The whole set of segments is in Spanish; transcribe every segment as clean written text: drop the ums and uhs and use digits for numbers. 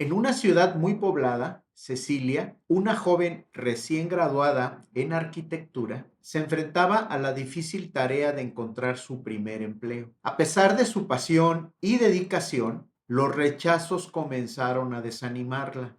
En una ciudad muy poblada, Cecilia, una joven recién graduada en arquitectura, se enfrentaba a la difícil tarea de encontrar su primer empleo. A pesar de su pasión y dedicación, los rechazos comenzaron a desanimarla.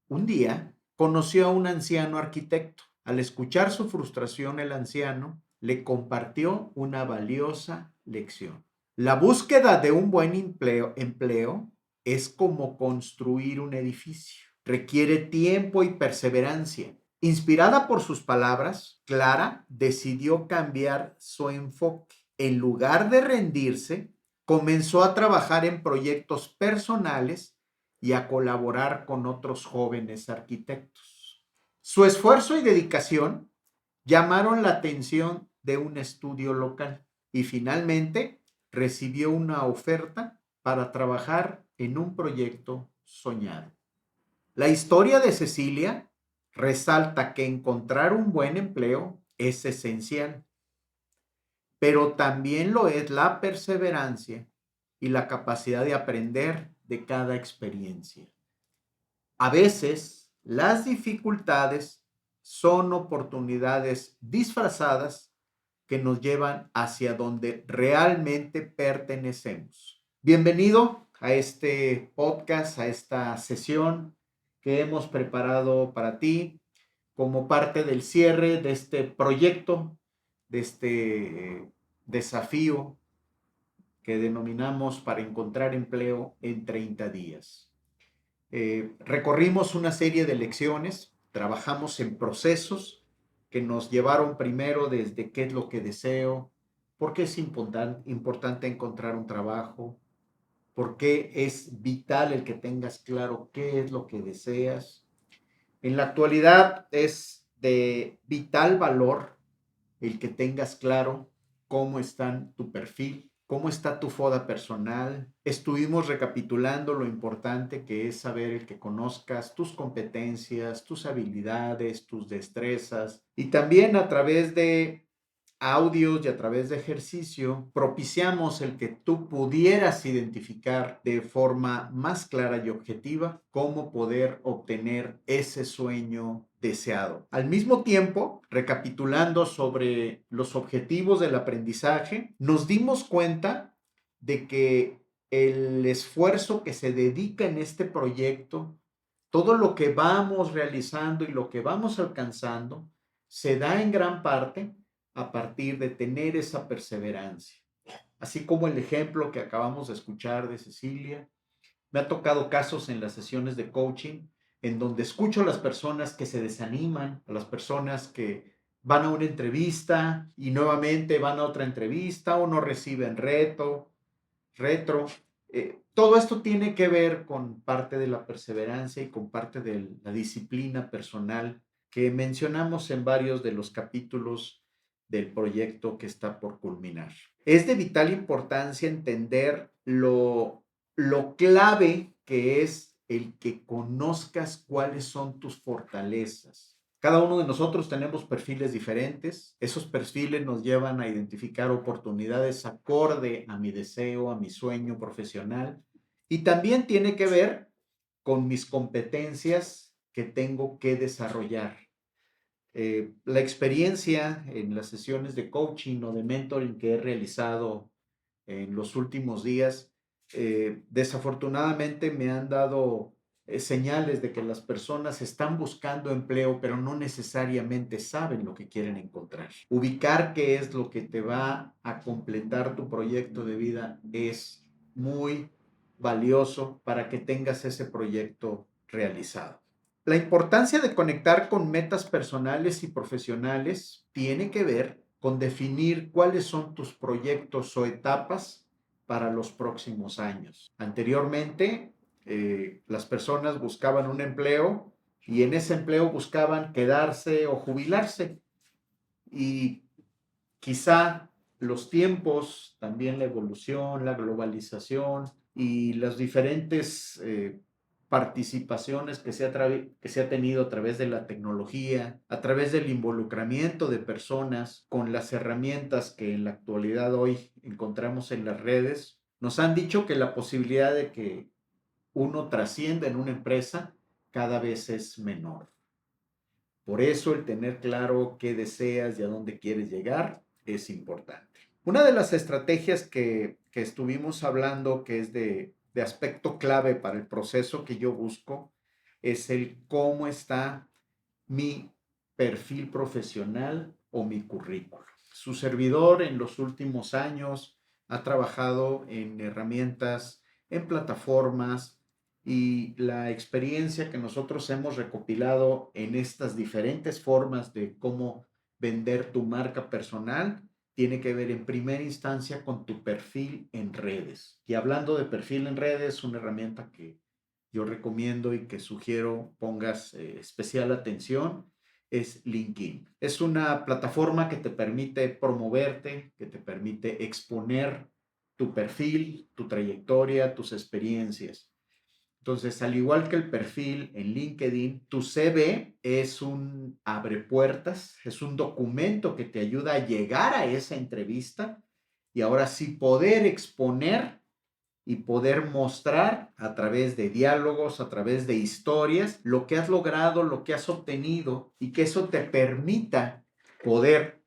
Un día, conoció a un anciano arquitecto. Al escuchar su frustración, el anciano le compartió una valiosa lección. La búsqueda de un buen empleo es como construir un edificio. Requiere tiempo y perseverancia. Inspirada por sus palabras, Clara decidió cambiar su enfoque. En lugar de rendirse, comenzó a trabajar en proyectos personales y a colaborar con otros jóvenes arquitectos. Su esfuerzo y dedicación llamaron la atención de un estudio local y finalmente recibió una oferta para trabajar en un proyecto soñado. La historia de Cecilia resalta que encontrar un buen empleo es esencial, pero también lo es la perseverancia y la capacidad de aprender de cada experiencia. A veces, las dificultades son oportunidades disfrazadas que nos llevan hacia donde realmente pertenecemos. Bienvenido a este podcast, a esta sesión que hemos preparado para ti como parte del cierre de este proyecto, de este desafío que denominamos para encontrar empleo en 30 días. Recorrimos una serie de lecciones, trabajamos en procesos que nos llevaron primero desde qué es lo que deseo, por qué es importante encontrar un trabajo, por qué es vital el que tengas claro qué es lo que deseas. En la actualidad es de vital valor el que tengas claro cómo está tu perfil, cómo está tu foda personal. Estuvimos recapitulando lo importante que es saber el que conozcas tus competencias, tus habilidades, tus destrezas y también a través de audios y a través de ejercicio propiciamos el que tú pudieras identificar de forma más clara y objetiva cómo poder obtener ese sueño deseado. Al mismo tiempo, recapitulando sobre los objetivos del aprendizaje, nos dimos cuenta de que el esfuerzo que se dedica en este proyecto, todo lo que vamos realizando y lo que vamos alcanzando, se da en gran parte a partir de tener esa perseverancia. Así como el ejemplo que acabamos de escuchar de Cecilia, me ha tocado casos en las sesiones de coaching en donde escucho a las personas que se desaniman, a las personas que van a una entrevista y nuevamente van a otra entrevista o no reciben retro. Todo esto tiene que ver con parte de la perseverancia y con parte de la disciplina personal que mencionamos en varios de los capítulos del proyecto que está por culminar. Es de vital importancia entender lo clave que es el que conozcas cuáles son tus fortalezas. Cada uno de nosotros tenemos perfiles diferentes. Esos perfiles nos llevan a identificar oportunidades acorde a mi deseo, a mi sueño profesional. Y también tiene que ver con mis competencias que tengo que desarrollar. La experiencia en las sesiones de coaching o de mentoring que he realizado en los últimos días, desafortunadamente me han dado señales de que las personas están buscando empleo, pero no necesariamente saben lo que quieren encontrar. Ubicar qué es lo que te va a completar tu proyecto de vida es muy valioso para que tengas ese proyecto realizado. La importancia de conectar con metas personales y profesionales tiene que ver con definir cuáles son tus proyectos o etapas para los próximos años. Anteriormente, las personas buscaban un empleo y en ese empleo buscaban quedarse o jubilarse. Y quizá los tiempos, también la evolución, la globalización y las diferentes participaciones que se ha tenido a través de la tecnología, a través del involucramiento de personas con las herramientas que en la actualidad hoy encontramos en las redes, nos han dicho que la posibilidad de que uno trasciende en una empresa cada vez es menor. Por eso el tener claro qué deseas y a dónde quieres llegar es importante. Una de las estrategias que estuvimos hablando, que es de aspecto clave para el proceso que yo busco, es el cómo está mi perfil profesional o mi currículo. Su servidor en los últimos años ha trabajado en herramientas, en plataformas, y la experiencia que nosotros hemos recopilado en estas diferentes formas de cómo vender tu marca personal tiene que ver en primera instancia con tu perfil en redes. Y hablando de perfil en redes, una herramienta que yo recomiendo y que sugiero pongas especial atención es LinkedIn. Es una plataforma que te permite promoverte, que te permite exponer tu perfil, tu trayectoria, tus experiencias. Entonces, al igual que el perfil en LinkedIn, tu CV es un abrepuertas, es un documento que te ayuda a llegar a esa entrevista y ahora sí poder exponer y poder mostrar a través de diálogos, a través de historias, lo que has logrado, lo que has obtenido y que eso te permita poder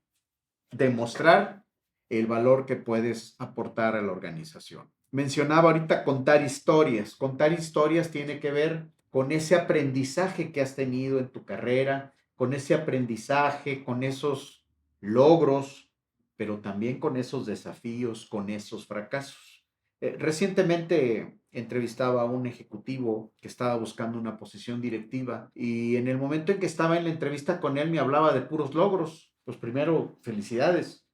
demostrar el valor que puedes aportar a la organización. Mencionaba ahorita contar historias. Contar historias tiene que ver con ese aprendizaje que has tenido en tu carrera, con ese aprendizaje, con esos logros, pero también con esos desafíos, con esos fracasos. Recientemente entrevistaba a un ejecutivo que estaba buscando una posición directiva y en el momento en que estaba en la entrevista con él me hablaba de puros logros. Pues primero, felicidades,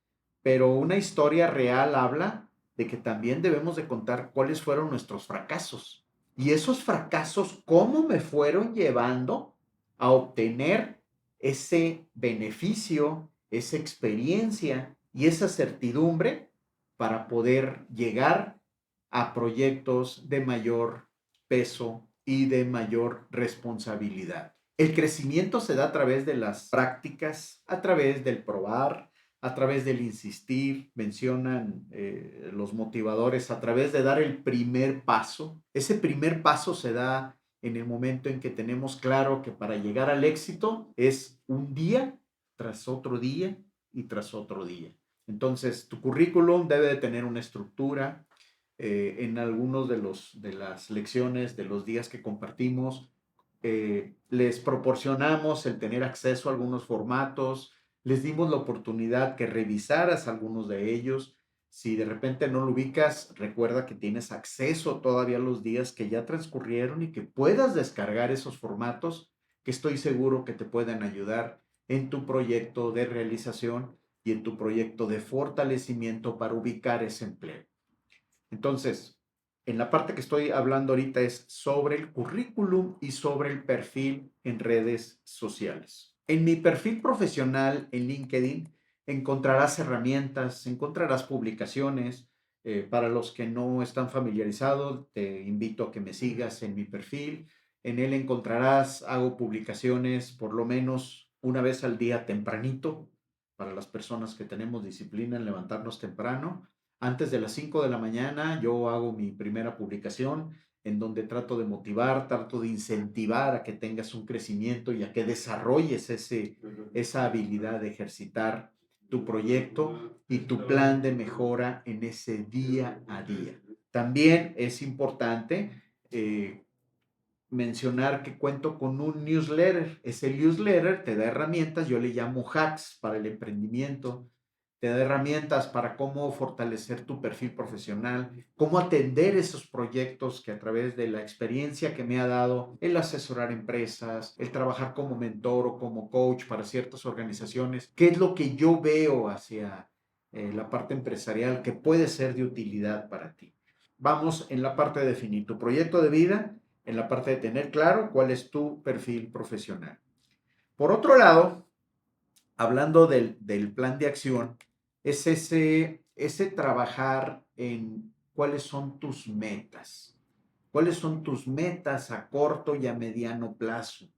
pero una historia real habla de que también debemos de contar cuáles fueron nuestros fracasos. Y esos fracasos, cómo me fueron llevando a obtener ese beneficio, esa experiencia y esa certidumbre para poder llegar a proyectos de mayor peso y de mayor responsabilidad. El crecimiento se da a través de las prácticas, a través del probar, a través del insistir, mencionan los motivadores, a través de dar el primer paso. Ese primer paso se da en el momento en que tenemos claro que para llegar al éxito es un día tras otro día y tras otro día. Entonces, tu currículum debe de tener una estructura. En algunos de las lecciones, de los días que compartimos, les proporcionamos el tener acceso a algunos formatos, les dimos la oportunidad que revisaras algunos de ellos. Si de repente no lo ubicas, recuerda que tienes acceso todavía a los días que ya transcurrieron y que puedas descargar esos formatos que estoy seguro que te pueden ayudar en tu proyecto de realización y en tu proyecto de fortalecimiento para ubicar ese empleo. Entonces, en la parte que estoy hablando ahorita es sobre el currículum y sobre el perfil en redes sociales. En mi perfil profesional en LinkedIn encontrarás herramientas, encontrarás publicaciones. Para los que no están familiarizados, te invito a que me sigas en mi perfil. En él encontrarás, hago publicaciones por lo menos una vez al día tempranito, para las personas que tenemos disciplina en levantarnos temprano. Antes de las 5 de la mañana yo hago mi primera publicación en donde trato de motivar, trato de incentivar a que tengas un crecimiento y a que desarrolles esa habilidad de ejercitar tu proyecto y tu plan de mejora en ese día a día. También es importante mencionar que cuento con un newsletter. Ese newsletter te da herramientas, yo le llamo hacks para el emprendimiento, te da herramientas para cómo fortalecer tu perfil profesional, cómo atender esos proyectos que a través de la experiencia que me ha dado el asesorar empresas, el trabajar como mentor o como coach para ciertas organizaciones, qué es lo que yo veo hacia la parte empresarial que puede ser de utilidad para ti. Vamos en la parte de definir tu proyecto de vida, en la parte de tener claro cuál es tu perfil profesional. Por otro lado, hablando del plan de acción, es ese trabajar en cuáles son tus metas. ¿Cuáles son tus metas a corto y a mediano plazo?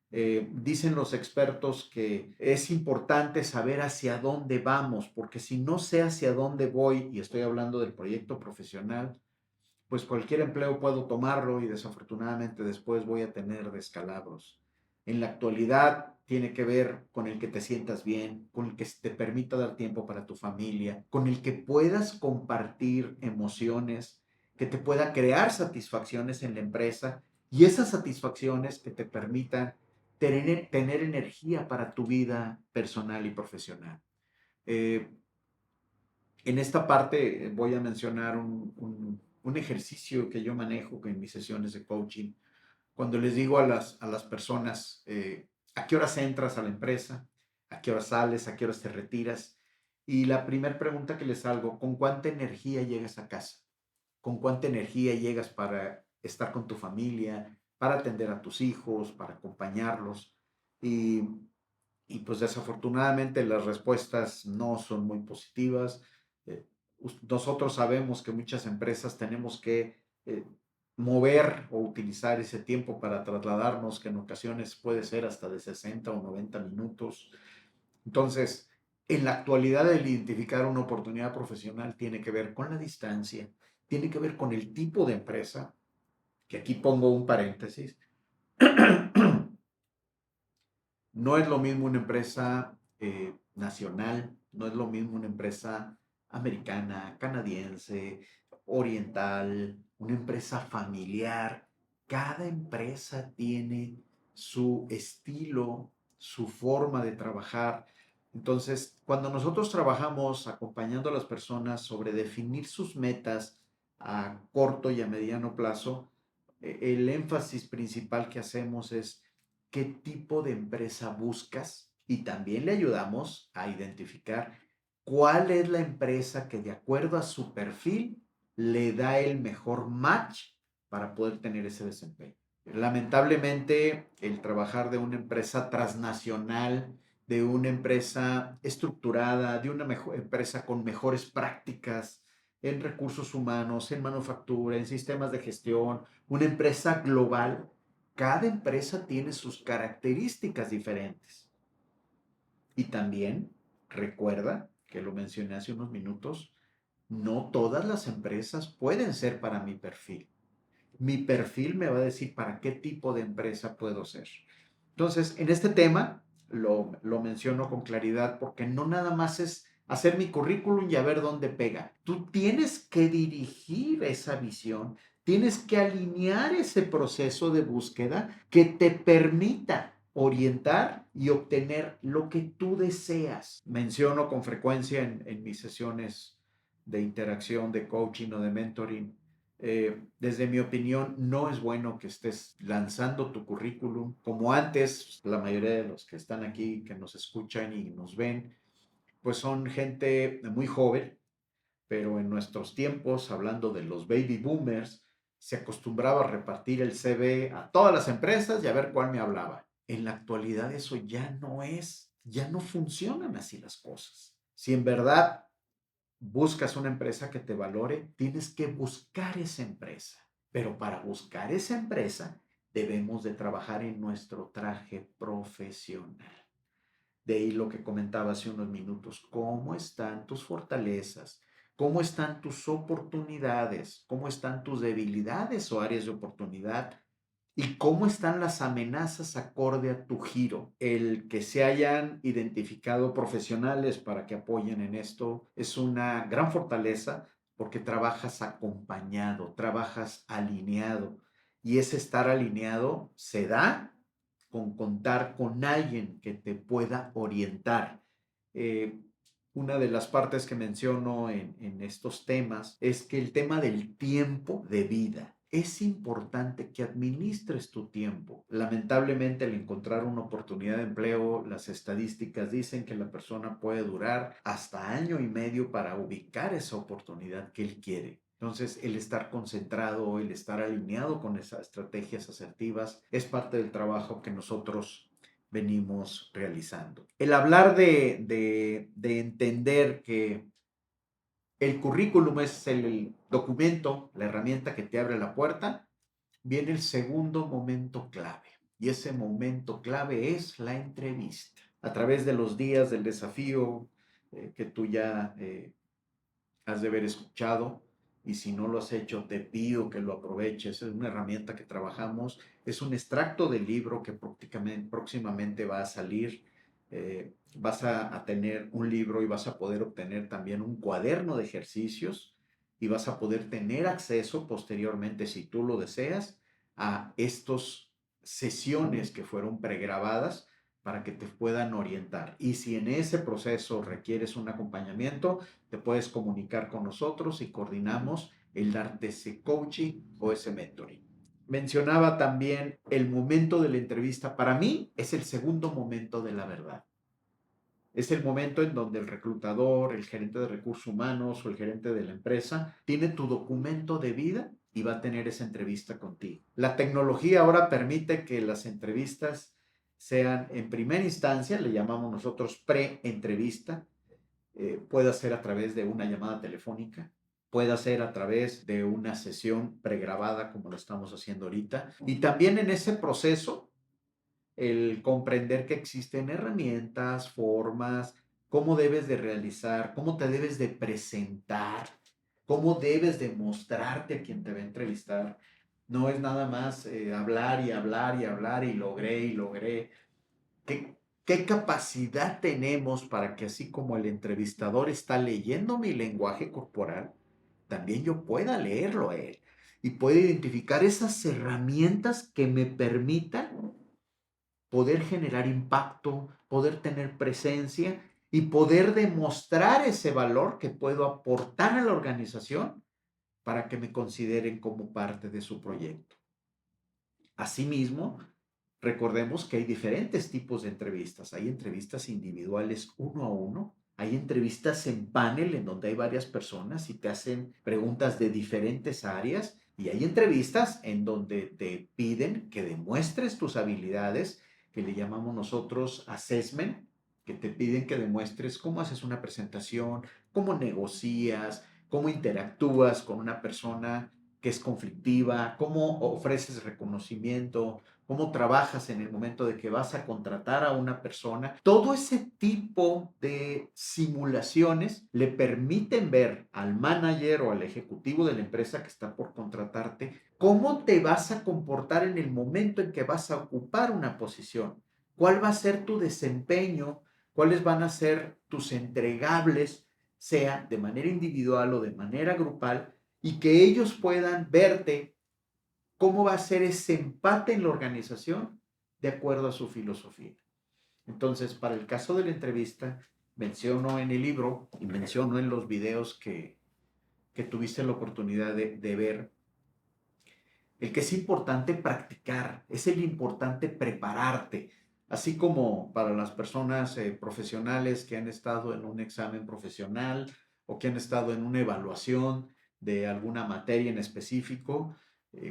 Dicen los expertos que es importante saber hacia dónde vamos, porque si no sé hacia dónde voy, y estoy hablando del proyecto profesional, pues cualquier empleo puedo tomarlo y desafortunadamente después voy a tener descalabros. En la actualidad tiene que ver con el que te sientas bien, con el que te permita dar tiempo para tu familia, con el que puedas compartir emociones, que te pueda crear satisfacciones en la empresa y esas satisfacciones que te permitan tener energía para tu vida personal y profesional. Eh, en esta parte voy a mencionar un ejercicio que yo manejo en mis sesiones de coaching. Cuando les digo a las personas, ¿a qué horas entras a la empresa? ¿A qué horas sales? ¿A qué horas te retiras? Y la primera pregunta que les hago, ¿con cuánta energía llegas a casa? ¿Con cuánta energía llegas para estar con tu familia, para atender a tus hijos, para acompañarlos? Y, y pues desafortunadamente las respuestas no son muy positivas. Eh, Nosotros sabemos que muchas empresas tenemos que mover o utilizar ese tiempo para trasladarnos, que en ocasiones puede ser hasta de 60 o 90 minutos. Entonces, en la actualidad, el identificar una oportunidad profesional tiene que ver con la distancia, tiene que ver con el tipo de empresa, que aquí pongo un paréntesis. No es lo mismo una empresa nacional, no es lo mismo una empresa americana, canadiense, oriental, una empresa familiar. Cada empresa tiene su estilo, su forma de trabajar. Entonces, cuando nosotros trabajamos acompañando a las personas sobre definir sus metas a corto y a mediano plazo, el énfasis principal que hacemos es qué tipo de empresa buscas y también le ayudamos a identificar cuál es la empresa que de acuerdo a su perfil le da el mejor match para poder tener ese desempeño. Lamentablemente, el trabajar de una empresa transnacional, de una empresa estructurada, de una empresa con mejores prácticas en recursos humanos, en manufactura, en sistemas de gestión, una empresa global, cada empresa tiene sus características diferentes. Y también recuerda, que lo mencioné hace unos minutos, no todas las empresas pueden ser para mi perfil. Mi perfil me va a decir para qué tipo de empresa puedo ser. Entonces, en este tema lo menciono con claridad porque no nada más es hacer mi currículum y a ver dónde pega. Tú tienes que dirigir esa visión, tienes que alinear ese proceso de búsqueda que te permita orientar y obtener lo que tú deseas. Menciono con frecuencia en mis sesiones de interacción, de coaching o de mentoring. Desde mi opinión, no es bueno que estés lanzando tu currículum como antes. La mayoría de los que están aquí, que nos escuchan y nos ven, pues son gente muy joven, pero en nuestros tiempos, hablando de los baby boomers, se acostumbraba a repartir el CV a todas las empresas y a ver cuál me hablaba. En la actualidad eso ya no funcionan así las cosas. Si en verdad buscas una empresa que te valore, tienes que buscar esa empresa. Pero para buscar esa empresa, debemos de trabajar en nuestro traje profesional. De ahí lo que comentaba hace unos minutos, cómo están tus fortalezas, cómo están tus oportunidades, cómo están tus debilidades o áreas de oportunidad y cómo están las amenazas acorde a tu giro. El que se hayan identificado profesionales para que apoyen en esto es una gran fortaleza porque trabajas acompañado, trabajas alineado y ese estar alineado se da con contar con alguien que te pueda orientar. Eh, una de las partes que menciono en estos temas es que el tema del tiempo de vida. Es importante que administres tu tiempo. Lamentablemente, al encontrar una oportunidad de empleo, las estadísticas dicen que la persona puede durar hasta año y medio para ubicar esa oportunidad que él quiere. Entonces, el estar concentrado, el estar alineado con esas estrategias asertivas es parte del trabajo que nosotros venimos realizando. El hablar de entender que el currículum es el documento, la herramienta que te abre la puerta, viene el segundo momento clave. Y ese momento clave es la entrevista. A través de los días del desafío que tú ya has de haber escuchado, y si no lo has hecho, te pido que lo aproveches. Es una herramienta que trabajamos, es un extracto del libro que próximamente va a salir. Vas a tener un libro y vas a poder obtener también un cuaderno de ejercicios y vas a poder tener acceso posteriormente, si tú lo deseas, a estas sesiones que fueron pregrabadas para que te puedan orientar. Y si en ese proceso requieres un acompañamiento, te puedes comunicar con nosotros y coordinamos el darte ese coaching o ese mentoring. Mencionaba también el momento de la entrevista. Para mí es el segundo momento de la verdad. Es el momento en donde el reclutador, el gerente de recursos humanos o el gerente de la empresa tiene tu documento de vida y va a tener esa entrevista contigo. La tecnología ahora permite que las entrevistas sean en primera instancia, le llamamos nosotros pre-entrevista, puede ser a través de una llamada telefónica, puede ser a través de una sesión pregrabada como lo estamos haciendo ahorita. Y también en ese proceso el comprender que existen herramientas, formas, cómo debes de realizar, cómo te debes de presentar, cómo debes de mostrarte a quien te va a entrevistar. No es nada más hablar y hablar y hablar y logré. ¿Qué capacidad tenemos para que así como el entrevistador está leyendo mi lenguaje corporal, también yo pueda leerlo a él y pueda identificar esas herramientas que me permitan poder generar impacto, poder tener presencia y poder demostrar ese valor que puedo aportar a la organización para que me consideren como parte de su proyecto? Asimismo, recordemos que hay diferentes tipos de entrevistas. Hay entrevistas individuales uno a uno, hay entrevistas en panel en donde hay varias personas y te hacen preguntas de diferentes áreas, y hay entrevistas en donde te piden que demuestres tus habilidades, que le llamamos nosotros assessment, que te piden que demuestres cómo haces una presentación, cómo negocias, cómo interactúas con una persona que es conflictiva, cómo ofreces reconocimiento, cómo trabajas en el momento de que vas a contratar a una persona. Todo ese tipo de simulaciones le permiten ver al manager o al ejecutivo de la empresa que está por contratarte cómo te vas a comportar en el momento en que vas a ocupar una posición, cuál va a ser tu desempeño, cuáles van a ser tus entregables, sea de manera individual o de manera grupal, y que ellos puedan verte cómo va a ser ese empate en la organización de acuerdo a su filosofía. Entonces, para el caso de la entrevista, menciono en el libro y menciono en los videos que tuviste la oportunidad de ver, el que es importante practicar, es el importante prepararte, así como para las personas profesionales que han estado en un examen profesional o que han estado en una evaluación de alguna materia en específico.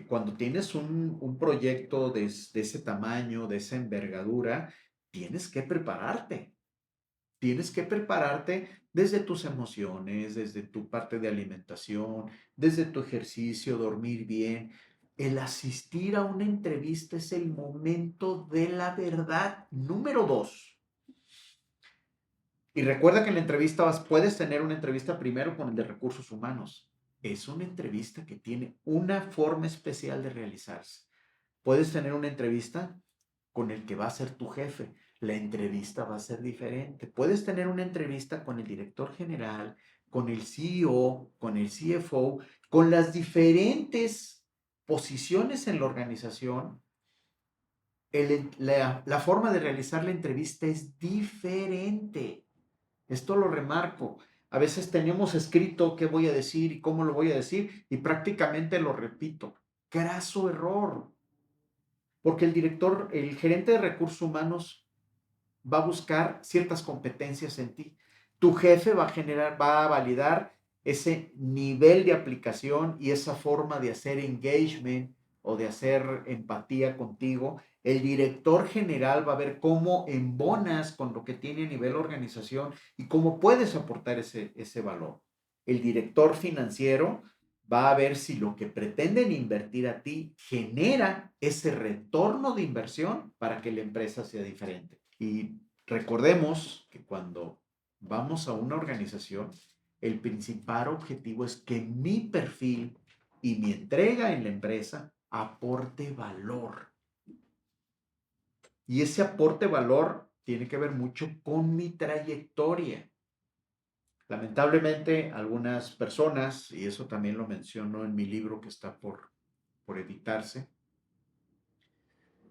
Cuando tienes un proyecto de ese tamaño, de esa envergadura, tienes que prepararte. Tienes que prepararte desde tus emociones, desde tu parte de alimentación, desde tu ejercicio, dormir bien. El asistir a una entrevista es el momento de la verdad. Número 2. Y recuerda que en la entrevista puedes tener una entrevista primero con el de recursos humanos. Es una entrevista que tiene una forma especial de realizarse. Puedes tener una entrevista con el que va a ser tu jefe. La entrevista va a ser diferente. Puedes tener una entrevista con el director general, con el CEO, con el CFO, con las diferentes posiciones en la organización. La forma de realizar la entrevista es diferente. Esto lo remarco. A veces tenemos escrito qué voy a decir y cómo lo voy a decir y prácticamente lo repito. Graso error. Porque el gerente de recursos humanos va a buscar ciertas competencias en ti. Tu jefe va a validar ese nivel de aplicación y esa forma de hacer engagement o de hacer empatía contigo. El director general va a ver cómo embonas con lo que tiene a nivel organización y cómo puedes aportar ese valor. El director financiero va a ver si lo que pretenden invertir a ti genera ese retorno de inversión para que la empresa sea diferente. Y recordemos que cuando vamos a una organización, El principal objetivo es que mi perfil y mi entrega en la empresa aporte valor. Y ese aporte valor tiene que ver mucho con mi trayectoria. Lamentablemente, algunas personas, y eso también lo menciono en mi libro que está por editarse,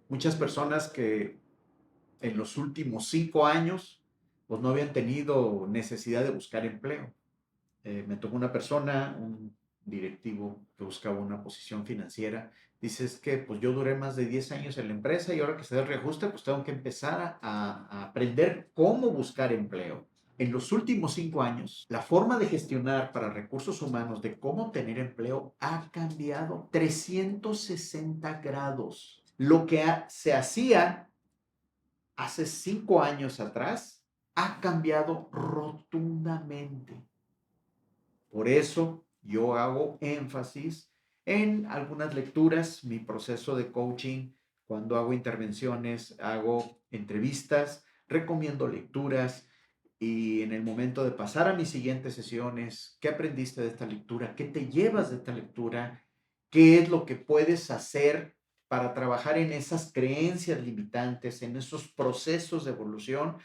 muchas personas que en los últimos 5 años pues no habían tenido necesidad de buscar empleo. Me tocó una persona, un directivo que buscaba una posición financiera. Dice, es que pues yo duré más de 10 años en la empresa y ahora que se da el reajuste, pues tengo que empezar a aprender cómo buscar empleo. En los últimos 5 años, la forma de gestionar para recursos humanos de cómo tener empleo ha cambiado 360 grados. Lo que se hacía hace 5 años atrás ha cambiado rotundamente. Por eso yo hago énfasis en algunas lecturas, mi proceso de coaching, cuando hago intervenciones, hago entrevistas, recomiendo lecturas y en el momento de pasar a mis siguientes sesiones, ¿qué aprendiste de esta lectura? ¿Qué te llevas de esta lectura? ¿Qué es lo que puedes hacer para trabajar en esas creencias limitantes, en esos procesos de evolución?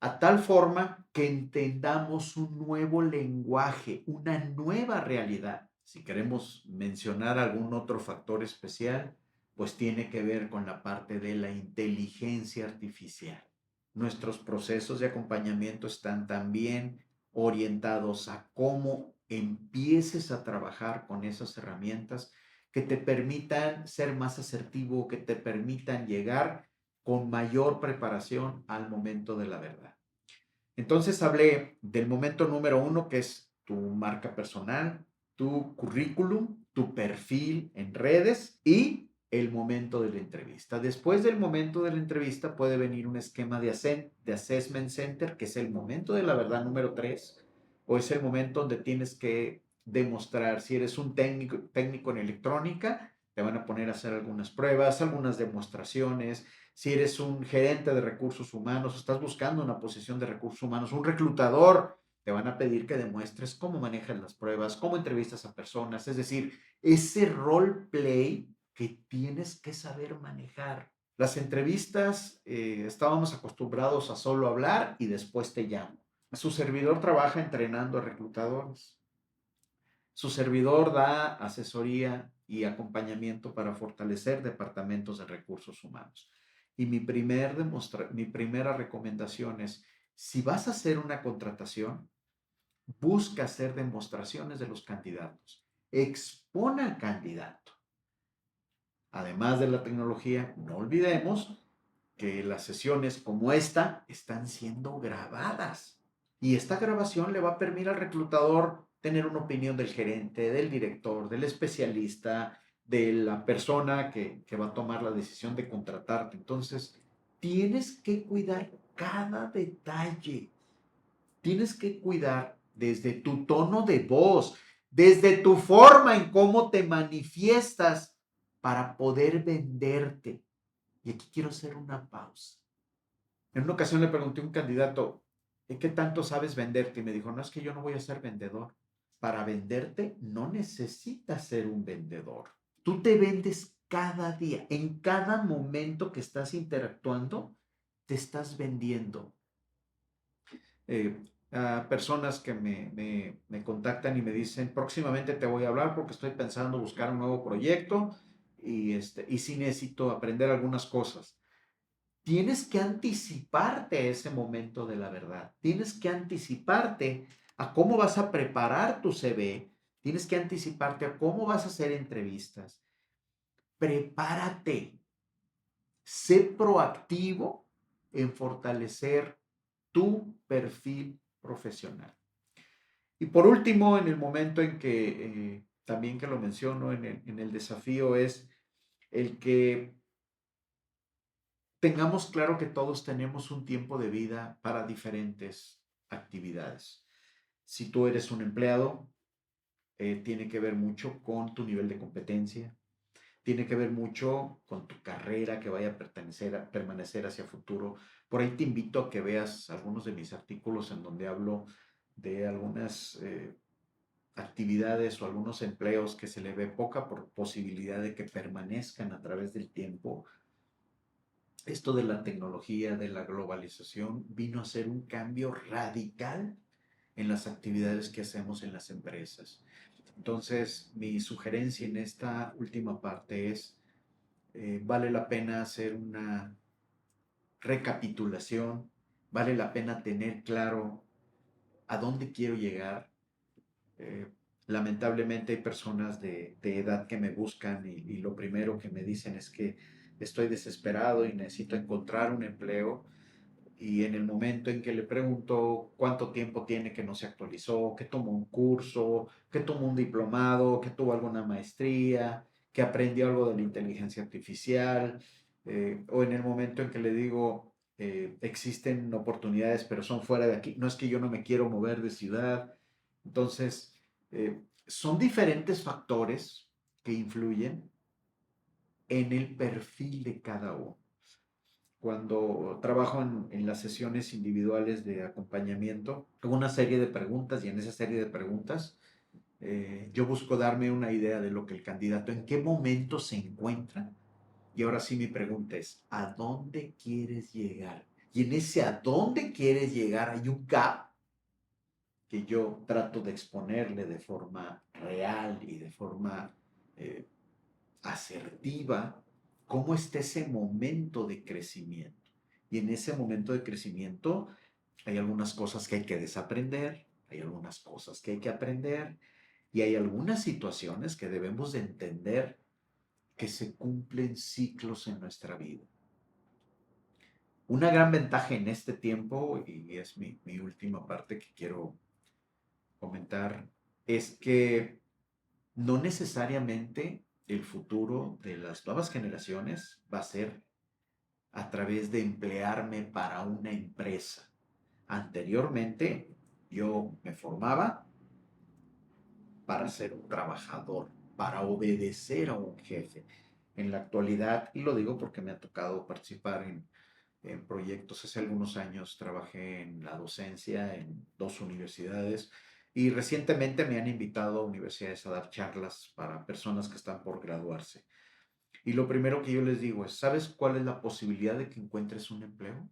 A tal forma que entendamos un nuevo lenguaje, una nueva realidad. Si queremos mencionar algún otro factor especial, pues tiene que ver con la parte de la inteligencia artificial. Nuestros procesos de acompañamiento están también orientados a cómo empieces a trabajar con esas herramientas que te permitan ser más asertivo, que te permitan llegar con mayor preparación al momento de la verdad. Entonces hablé del momento número uno, que es tu marca personal, tu currículum, tu perfil en redes y el momento de la entrevista. Después del momento de la entrevista puede venir un esquema de Assessment Center, que es el momento de la verdad número 3, o es el momento donde tienes que demostrar si eres un técnico en electrónica, te van a poner a hacer algunas pruebas, algunas demostraciones. Si eres un gerente de recursos humanos, estás buscando una posición de recursos humanos, un reclutador, te van a pedir que demuestres cómo manejas las pruebas, cómo entrevistas a personas, es decir, ese role play que tienes que saber manejar. Las entrevistas, estábamos acostumbrados a solo hablar y después te llamo. Su servidor trabaja entrenando a reclutadores. Su servidor da asesoría y acompañamiento para fortalecer departamentos de recursos humanos. Y mi primera recomendación es, si vas a hacer una contratación, busca hacer demostraciones de los candidatos. Expone al candidato. Además de la tecnología, no olvidemos que las sesiones como esta están siendo grabadas. Y esta grabación le va a permitir al reclutador tener una opinión del gerente, del director, del especialista, de la persona que va a tomar la decisión de contratarte. Entonces, tienes que cuidar cada detalle. Tienes que cuidar desde tu tono de voz, desde tu forma en cómo te manifiestas para poder venderte. Y aquí quiero hacer una pausa. En una ocasión le pregunté a un candidato, ¿qué tanto sabes venderte? Y me dijo, no, es que yo no voy a ser vendedor. Para venderte no necesitas ser un vendedor. Tú te vendes cada día, en cada momento que estás interactuando, te estás vendiendo. A personas que me contactan y me dicen, próximamente te voy a hablar porque estoy pensando buscar un nuevo proyecto y sí necesito aprender algunas cosas. Tienes que anticiparte a ese momento de la verdad. Tienes que anticiparte a cómo vas a preparar tu CV. Tienes que anticiparte a cómo vas a hacer entrevistas. Prepárate. Sé proactivo en fortalecer tu perfil profesional. Y por último, en el momento en que también que lo menciono en el desafío es el que tengamos claro que todos tenemos un tiempo de vida para diferentes actividades. Si tú eres un empleado, tiene que ver mucho con tu nivel de competencia, tiene que ver mucho con tu carrera que vaya a permanecer hacia futuro. Por ahí te invito a que veas algunos de mis artículos en donde hablo de algunas actividades o algunos empleos que se le ve poca posibilidad de que permanezcan a través del tiempo, esto de la tecnología, de la globalización, vino a ser un cambio radical en las actividades que hacemos en las empresas. Entonces, mi sugerencia en esta última parte es, vale la pena hacer una recapitulación, vale la pena tener claro a dónde quiero llegar. Eh, Lamentablemente hay personas de edad que me buscan y lo primero que me dicen es que estoy desesperado y necesito encontrar un empleo. Y en el momento en que le pregunto cuánto tiempo tiene que no se actualizó, que tomó un curso, que tomó un diplomado, que tuvo alguna maestría, que aprendió algo de la inteligencia artificial, o en el momento en que le digo, existen oportunidades, pero son fuera de aquí, no es que yo no me quiero mover de ciudad. Entonces, son diferentes factores que influyen en el perfil de cada uno. Cuando trabajo en las sesiones individuales de acompañamiento, hago una serie de preguntas y en esa serie de preguntas yo busco darme una idea de lo que el candidato, en qué momento se encuentra. Y ahora sí mi pregunta es, ¿a dónde quieres llegar? Y en ese a dónde quieres llegar hay un gap que yo trato de exponerle de forma real y de forma eh, asertiva cómo está ese momento de crecimiento. Y en ese momento de crecimiento hay algunas cosas que hay que desaprender, hay algunas cosas que hay que aprender y hay algunas situaciones que debemos de entender que se cumplen ciclos en nuestra vida. Una gran ventaja en este tiempo, y es mi última parte que quiero comentar, es que no necesariamente el futuro de las nuevas generaciones va a ser a través de emplearme para una empresa. Anteriormente yo me formaba para ser un trabajador, para obedecer a un jefe. En la actualidad, y lo digo porque me ha tocado participar en proyectos, hace algunos años trabajé en la docencia en dos universidades y recientemente me han invitado a universidades a dar charlas para personas que están por graduarse. Y lo primero que yo les digo es, ¿sabes cuál es la posibilidad de que encuentres un empleo?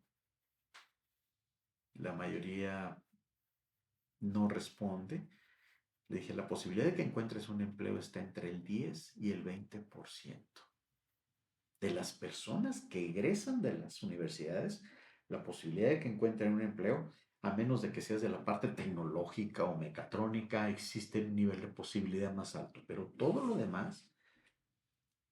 La mayoría no responde. Le dije, la posibilidad de que encuentres un empleo está entre el 10 y el 20% de las personas que egresan de las universidades. La posibilidad de que encuentren un empleo, a menos de que seas de la parte tecnológica o mecatrónica, existe un nivel de posibilidad más alto. Pero todo lo demás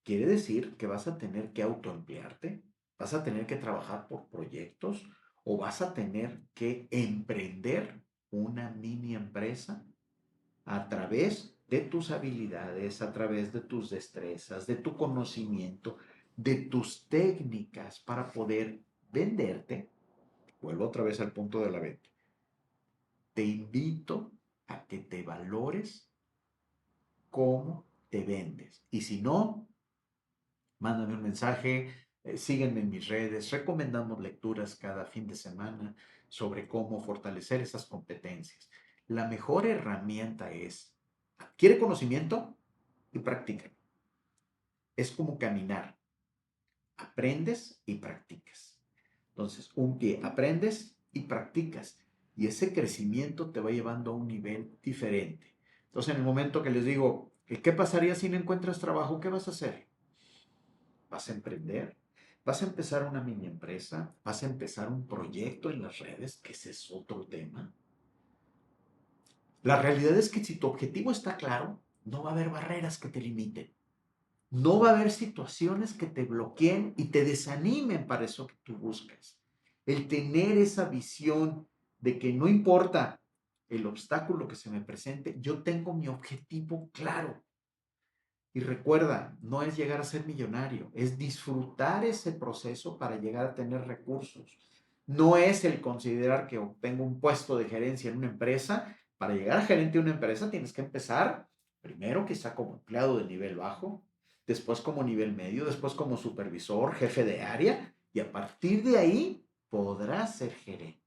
quiere decir que vas a tener que autoemplearte, vas a tener que trabajar por proyectos o vas a tener que emprender una mini empresa a través de tus habilidades, a través de tus destrezas, de tu conocimiento, de tus técnicas para poder venderte. Vuelvo otra vez al punto de la venta. Te invito a que te valores cómo te vendes. Y si no, mándame un mensaje, sígueme en mis redes, recomendamos lecturas cada fin de semana sobre cómo fortalecer esas competencias. La mejor herramienta es adquiere conocimiento y practica. Es como caminar, aprendes y practicas. Entonces, un pie, aprendes y practicas. Y ese crecimiento te va llevando a un nivel diferente. Entonces, en el momento que les digo, ¿qué pasaría si no encuentras trabajo? ¿Qué vas a hacer? ¿Vas a emprender? ¿Vas a empezar una mini empresa? ¿Vas a empezar un proyecto en las redes? Que ese es otro tema. La realidad es que si tu objetivo está claro, no va a haber barreras que te limiten. No va a haber situaciones que te bloqueen y te desanimen para eso que tú buscas. El tener esa visión de que no importa el obstáculo que se me presente, yo tengo mi objetivo claro. Y recuerda, no es llegar a ser millonario, es disfrutar ese proceso para llegar a tener recursos. No es el considerar que obtengo un puesto de gerencia en una empresa. Para llegar a gerente de una empresa tienes que empezar primero quizá como empleado de nivel bajo, después como nivel medio, después como supervisor, jefe de área y a partir de ahí podrás ser gerente.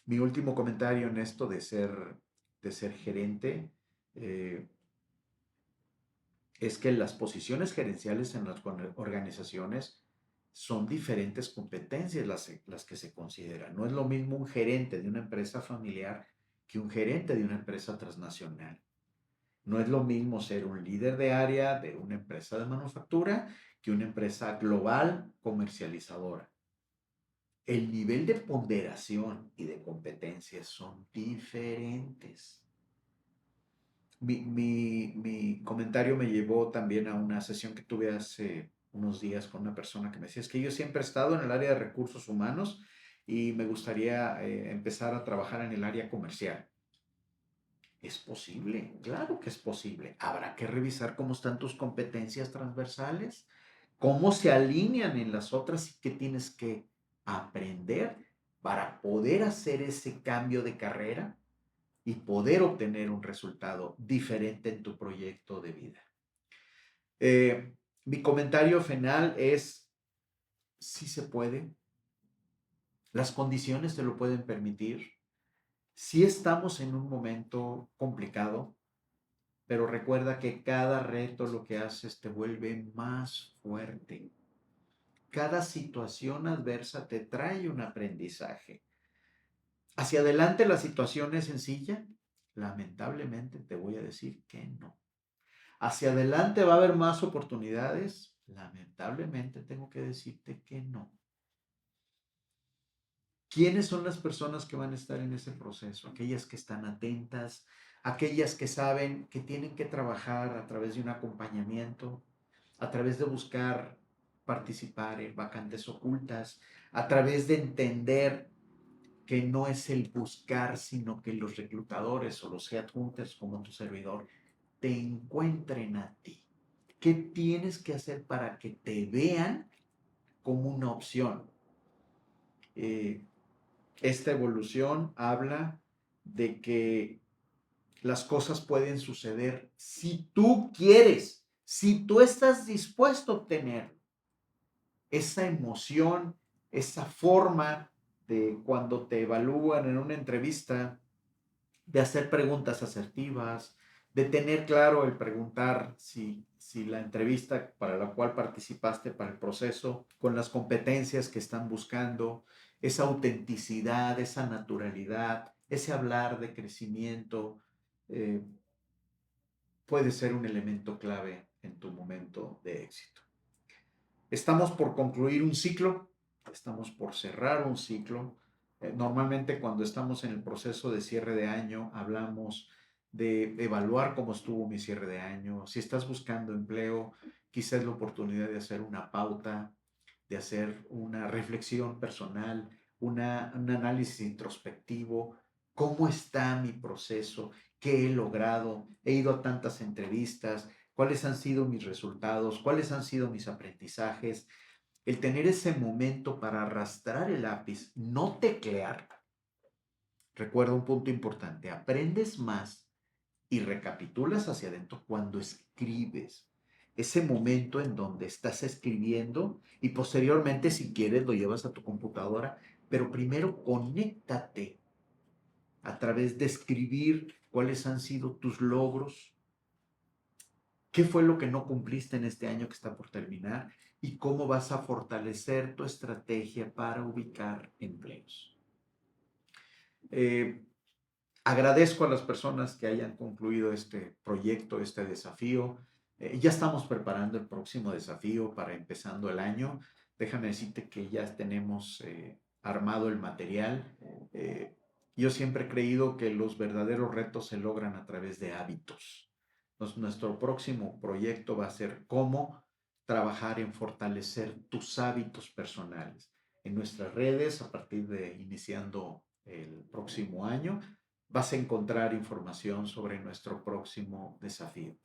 Mi último comentario en esto de ser gerente eh, es que las posiciones gerenciales en las organizaciones son diferentes competencias las que se consideran. No es lo mismo un gerente de una empresa familiar que un gerente de una empresa transnacional. No es lo mismo ser un líder de área de una empresa de manufactura que una empresa global comercializadora. El nivel de ponderación y de competencias son diferentes. Mi comentario me llevó también a una sesión que tuve hace unos días con una persona que me decía, es que yo siempre he estado en el área de recursos humanos y me gustaría empezar a trabajar en el área comercial. Es posible, claro que es posible. Habrá que revisar cómo están tus competencias transversales, cómo se alinean en las otras y qué tienes que aprender para poder hacer ese cambio de carrera y poder obtener un resultado diferente en tu proyecto de vida. Mi comentario final es, sí se puede, las condiciones te lo pueden permitir, sí estamos en un momento complicado, pero recuerda que cada reto lo que haces te vuelve más fuerte. Cada situación adversa te trae un aprendizaje. Hacia adelante la situación es sencilla, lamentablemente te voy a decir que no. Hacia adelante va a haber más oportunidades, lamentablemente tengo que decirte que no. ¿Quiénes son las personas que van a estar en ese proceso? Aquellas que están atentas, aquellas que saben que tienen que trabajar a través de un acompañamiento, a través de buscar participar en vacantes ocultas, a través de entender que no es el buscar, sino que los reclutadores o los headhunters como tu servidor te encuentren a ti. ¿Qué tienes que hacer para que te vean como una opción? Eh, esta evolución habla de que las cosas pueden suceder si tú quieres, si tú estás dispuesto a obtener esa emoción, esa forma de cuando te evalúan en una entrevista, de hacer preguntas asertivas, de tener claro el preguntar si la entrevista para la cual participaste para el proceso, con las competencias que están buscando, esa autenticidad, esa naturalidad, ese hablar de crecimiento, eh, puede ser un elemento clave en tu momento de éxito. Estamos por concluir un ciclo, estamos por cerrar un ciclo. Normalmente cuando estamos en el proceso de cierre de año hablamos de evaluar cómo estuvo mi cierre de año. Si estás buscando empleo, quizás es la oportunidad de hacer una pauta, de hacer una reflexión personal, un análisis introspectivo. ¿Cómo está mi proceso? ¿Qué he logrado? He ido a tantas entrevistas. ¿Cuáles han sido mis resultados? ¿Cuáles han sido mis aprendizajes? El tener ese momento para arrastrar el lápiz, no teclear. Recuerda un punto importante, aprendes más y recapitulas hacia adentro cuando escribes. Ese momento en donde estás escribiendo y posteriormente, si quieres, lo llevas a tu computadora, pero primero conéctate a través de escribir cuáles han sido tus logros, qué fue lo que no cumpliste en este año que está por terminar y cómo vas a fortalecer tu estrategia para ubicar empleos. Eh, Agradezco a las personas que hayan concluido este proyecto, este desafío. Ya estamos preparando el próximo desafío para empezando el año. Déjame decirte que ya tenemos armado el material. Eh, yo siempre he creído que los verdaderos retos se logran a través de hábitos. Nuestro próximo proyecto va a ser cómo trabajar en fortalecer tus hábitos personales. En nuestras redes, a partir de iniciando el próximo año, vas a encontrar información sobre nuestro próximo desafío.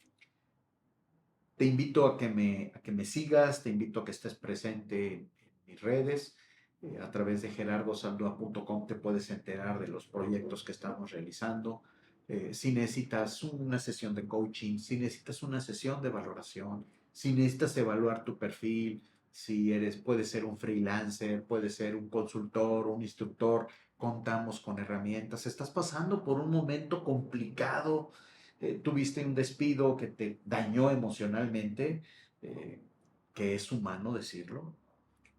Te invito a que me sigas, te invito a que estés presente en mis redes. A través de gerardosaldua.com te puedes enterar de los proyectos que estamos realizando. Si necesitas una sesión de coaching, si necesitas una sesión de valoración, si necesitas evaluar tu perfil Si eres, puedes ser un freelancer, puedes ser un consultor, un instructor, contamos con herramientas. Estás pasando por un momento complicado, tuviste un despido que te dañó emocionalmente, eh, que es humano decirlo.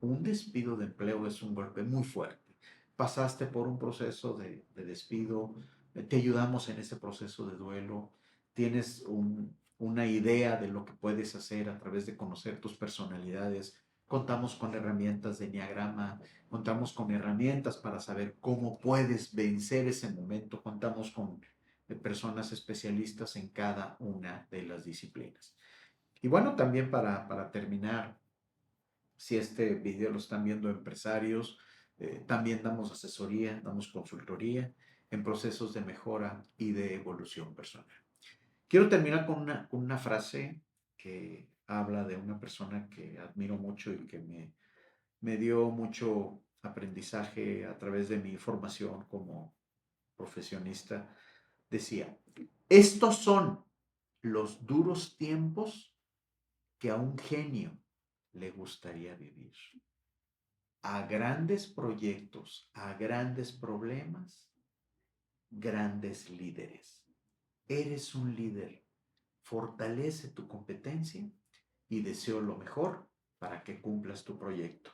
Un despido de empleo es un golpe muy fuerte. Pasaste por un proceso de despido, te ayudamos en ese proceso de duelo, tienes una idea de lo que puedes hacer a través de conocer tus personalidades. Contamos con herramientas de enneagrama, contamos con herramientas para saber cómo puedes vencer ese momento, contamos con personas especialistas en cada una de las disciplinas. Y bueno, también para terminar, si este video lo están viendo empresarios, también damos asesoría, damos consultoría en procesos de mejora y de evolución personal. Quiero terminar con una frase que habla de una persona que admiro mucho y que me dio mucho aprendizaje a través de mi formación como profesionista. Decía, estos son los duros tiempos que a un genio le gustaría vivir. A grandes proyectos, a grandes problemas, grandes líderes. Eres un líder. Fortalece tu competencia y deseo lo mejor para que cumplas tu proyecto.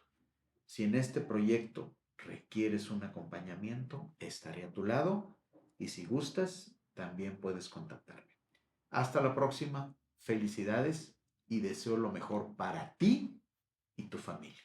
Si en este proyecto requieres un acompañamiento, estaré a tu lado y si gustas, también puedes contactarme. Hasta la próxima. Felicidades y deseo lo mejor para ti y tu familia.